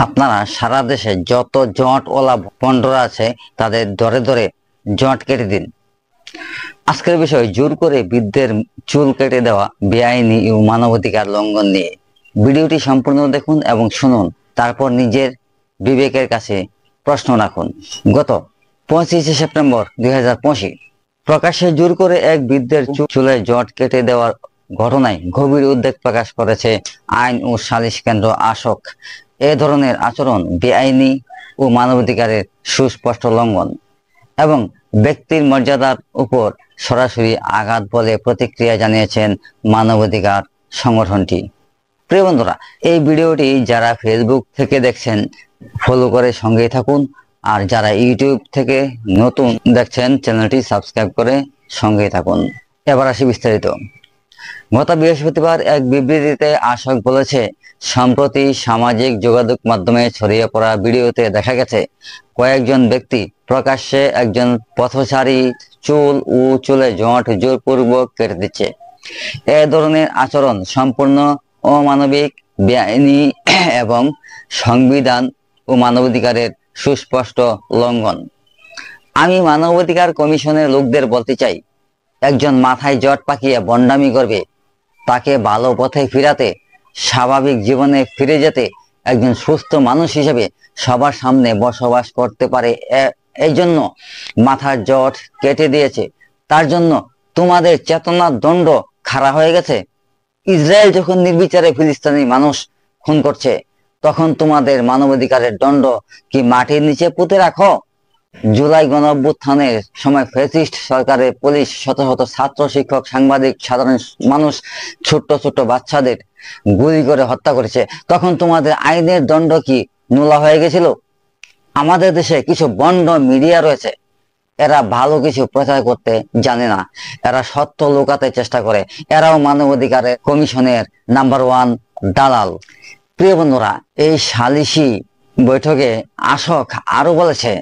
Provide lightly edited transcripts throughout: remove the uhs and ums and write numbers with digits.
আপনারা সারা দেশে যত জটওয়ালা ভন্ডরা আছে তাদের ধরে ধরে জট কেটে দিন। আজকের বিষয় জোর করে বৃদ্ধের চুল কেটে দেওয়া বেআইনি ও মানবাধিকার লঙ্ঘন নিয়ে। ভিডিওটি সম্পূর্ণ দেখুন এবং শুনুন, তারপর নিজের বিবেকের কাছে প্রশ্ন রাখুন। গত 25শে সেপ্টেম্বর 2025 প্রকাশ্যে জোর করে এক বৃদ্ধের চুলে জট কেটে দেওয়ার ঘটনায় গভীর উদ্বেগ প্রকাশ করেছে আইন ও সালিশ কেন্দ্র আশক। এ ধরনের আচরণ বেআইনি ও মানবাধিকারের সুস্পষ্ট লঙ্ঘন এবং ব্যক্তির মর্যাদার উপর সরাসরি আঘাত বলে প্রতিক্রিয়া জানিয়েছেন মানবাধিকার সংগঠনটি। প্রিয় বন্ধুরা, এই ভিডিওটি যারা ফেসবুক থেকে দেখছেন ফলো করে সঙ্গেই থাকুন, আর যারা ইউটিউব থেকে নতুন দেখছেন চ্যানেলটি সাবস্ক্রাইব করে সঙ্গেই থাকুন। এবার আসি বিস্তারিত। গত বৃহস্পতিবার এক বিবৃতিতে আশক বলেছে, সম্প্রতি সামাজিক যোগাযোগ মাধ্যমে ছড়িয়ে পড়া ভিডিওতে দেখা গেছে কয়েকজন ব্যক্তি প্রকাশ্যে একজন পথচারী চুল ও চুলে জট জোরপূর্বক কেটে দিচ্ছে। এ ধরনের আচরণ সম্পূর্ণ অমানবিক, বেআইনি এবং সংবিধান ও মানবাধিকারের সুস্পষ্ট লঙ্ঘন। আমি মানবাধিকার কমিশনের লোকদের বলতে চাই, একজন মাথায় জট পাকিয়ে বন্ডামি করবে, তাকে ভালো পথে ফিরাতে, স্বাভাবিক জীবনে ফিরে যেতে, একজন সুস্থ মানুষ হিসেবে সবার সামনে বসবাস করতে পারে, এই জন্য মাথার জট কেটে দিয়েছে। তার জন্য তোমাদের চেতনার দণ্ড খাড়া হয়ে গেছে। ইসরায়েল যখন নির্বিচারে ফিলিস্তিনি মানুষ খুন করছে, তখন তোমাদের মানবাধিকারের দণ্ড কি মাটির নিচে পুঁতে রাখো? জুলাই গণঅভ্যুত্থানের সময় ফ্যাসিস্ট সরকারের পুলিশ শত শত ছাত্র, শিক্ষক, সাংবাদিক, সাধারণ মানুষ, ছোট্ট ছোট্ট বাচ্চাদের গুলি করে হত্যা করেছে, তখন তোমাদের আইনের দণ্ড কি নোলা হয়ে গেছিল? আমাদের দেশে কিছু বন্ড মিডিয়া রয়েছে, এরা ভালো কিছু প্রচার করতে জানে না, এরা সত্য লুকাতে চেষ্টা করে, এরাও মানবাধিকারের কমিশনের নাম্বার 1 দালাল। প্রিয় বন্ধুরা, এই সালিশি বৈঠকে আশক আরো বলেছে,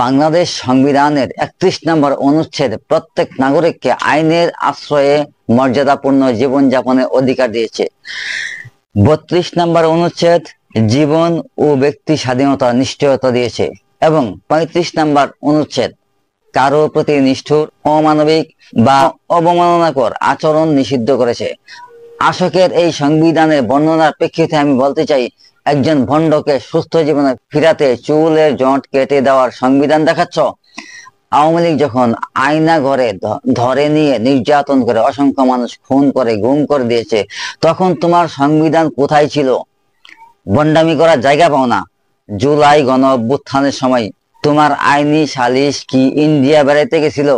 বাংলাদেশ সংবিধানের 31 নম্বর অনুচ্ছেদ প্রত্যেক নাগরিককে আইনের আশ্রয়ে মর্যাদাপূর্ণ জীবনযাপনের অধিকার দিয়েছে। 32 নম্বর অনুচ্ছেদ জীবন ও ব্যক্তি স্বাধীনতা নিশ্চয়তা দিয়েছে এবং 35 নম্বর অনুচ্ছেদ কারো প্রতি নিষ্ঠুর, অমানবিক বা অবমাননাকর আচরণ নিষিদ্ধ করেছে। আশকের এই সংবিধানের বর্ণনার প্রেক্ষিতে আমি বলতে চাই, একজন ভণ্ডকে সুস্থ জীবনে ফিরাতে চুলের জট কেটে দেওয়ার সংবিধান দেখাচ্ছ? আওয়ামী লীগ যখন আয়না ঘরে ধরে নিয়ে নির্যাতন করে অসংখ্য মানুষ খুন করে গুম করে দিয়েছে, তখন তোমার সংবিধান কোথায় ছিল? বন্ডামি করার জায়গা পাও না। জুলাই গণ অভ্যুত্থানের সময় তোমার আইনি সালিশ কি ইন্ডিয়া বেড়াইতে গেছিল?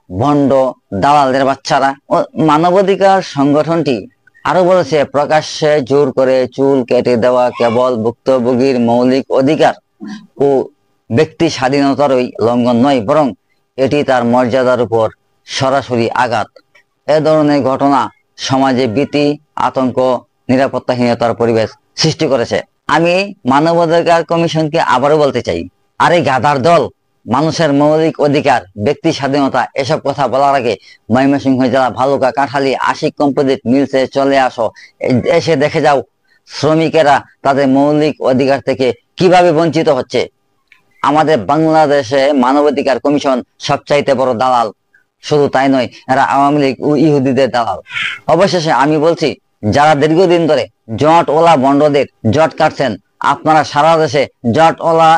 ভণ্ড দালালদের বাচ্চারা। মানবাধিকার সংগঠনটি আরো বলেছে, প্রকাশ্যে জোর করে চুল কেটে দেওয়া কেবল ভুক্তভোগীর মৌলিক অধিকার ও ব্যক্তি স্বাধীনতারই লঙ্ঘন নয়, বরং এটি তার মর্যাদার উপর সরাসরি আঘাত। এ ধরনের ঘটনা সমাজে ভীতি, আতঙ্ক, নিরাপত্তাহীনতার পরিবেশ সৃষ্টি করেছে। আমি মানবাধিকার কমিশনকে আবারও বলতে চাই, আরে গাধার দল, মানুষের মৌলিক অধিকার, ব্যক্তি স্বাধীনতা এসব কথা বলার আগে ময়মনসিংহ জেলা ভালুকা, কাঠালি, আশিক কম্পোজিট মিলসে চলে আসো, এসে দেখে যাও শ্রমিকেরা তাদের মৌলিক অধিকার থেকে কিভাবে বঞ্চিত হচ্ছে। আমাদের বাংলাদেশে মানবাধিকার কমিশন সবচাইতে বড় দালাল। শুধু তাই নয়, এরা আওয়ামী লীগ ও ইহুদিদের দালাল। অবশেষে আমি বলছি, যারা দীর্ঘদিন ধরে জটওয়ালা বন্ডদের জট কাটছেন, আপনারা সারা দেশে জটওয়ালা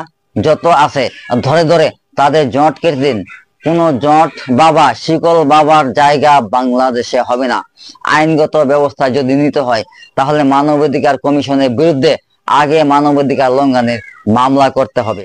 যত আছে ধরে ধরে তাদের জট কেটে দিন। কোন জট বাবা, শিকল বাবার জায়গা বাংলাদেশে হবে না। আইনগত ব্যবস্থা যদি নিতে হয়, তাহলে মানবাধিকার কমিশনের বিরুদ্ধে আগে মানবাধিকার লঙ্ঘনের মামলা করতে হবে।